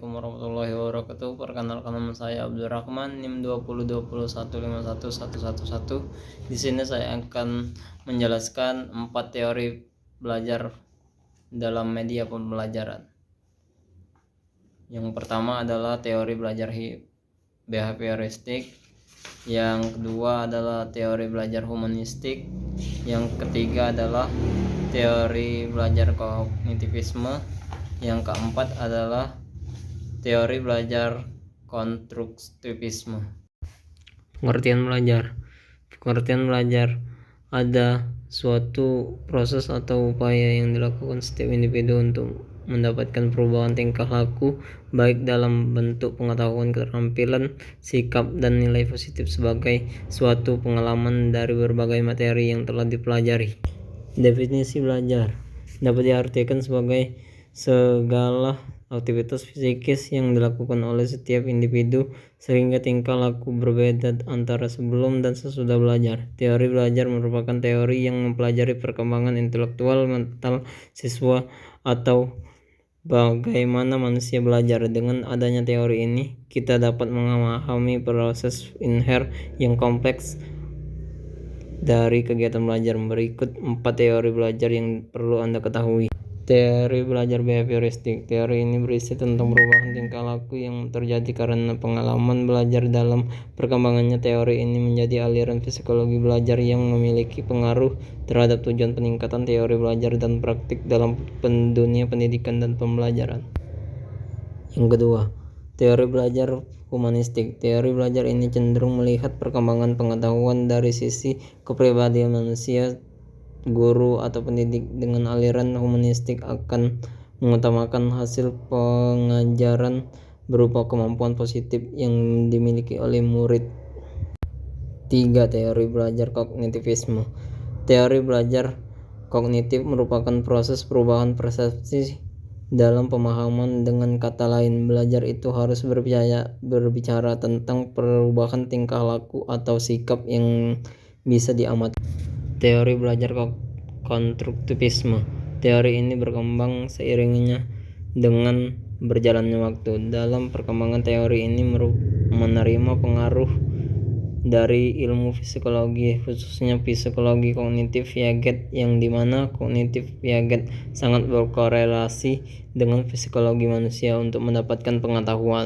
Assalamualaikum warahmatullahi wabarakatuh. Perkenalkan, nama saya Abdurrahman, NIM 2020151111. Di sini saya akan menjelaskan 4 teori belajar dalam media pembelajaran. Yang pertama adalah teori belajar behavioristik, yang kedua adalah teori belajar humanistik, yang ketiga adalah teori belajar kognitivisme, yang keempat adalah teori belajar konstruktivisme. Pengertian belajar ada suatu proses atau upaya yang dilakukan setiap individu untuk mendapatkan perubahan tingkah laku, baik dalam bentuk pengetahuan, keterampilan, sikap, dan nilai positif sebagai suatu pengalaman dari berbagai materi yang telah dipelajari. Definisi belajar dapat diartikan sebagai segala aktivitas psikis yang dilakukan oleh setiap individu sehingga tingkah laku berbeda antara sebelum dan sesudah belajar. Teori belajar merupakan teori yang mempelajari perkembangan intelektual mental siswa atau bagaimana manusia belajar. Dengan adanya teori ini, kita dapat memahami proses inher yang kompleks dari kegiatan belajar. Berikut 4 teori belajar yang perlu Anda ketahui. Teori belajar behavioristik. Teori ini berisi tentang perubahan tingkah laku yang terjadi karena pengalaman belajar. Dalam perkembangannya, teori ini menjadi aliran psikologi belajar yang memiliki pengaruh terhadap tujuan peningkatan teori belajar dan praktik dalam dunia pendidikan dan pembelajaran. Yang kedua, teori belajar humanistik. Teori belajar ini cenderung melihat perkembangan pengetahuan dari sisi kepribadian manusia. Guru atau pendidik dengan aliran humanistik akan mengutamakan hasil pengajaran berupa kemampuan positif yang dimiliki oleh murid. 3. Teori belajar kognitivisme. Teori belajar kognitif merupakan proses perubahan persepsi dalam pemahaman. Dengan kata lain, belajar itu harus berbicara tentang perubahan tingkah laku atau sikap yang bisa diamati. Teori belajar konstruktivisme. Teori ini berkembang seiringnya dengan berjalannya waktu. Dalam perkembangan teori ini menerima pengaruh dari ilmu psikologi, khususnya psikologi kognitif Piaget, yang dimana kognitif Piaget sangat berkorelasi dengan psikologi manusia untuk mendapatkan pengetahuan.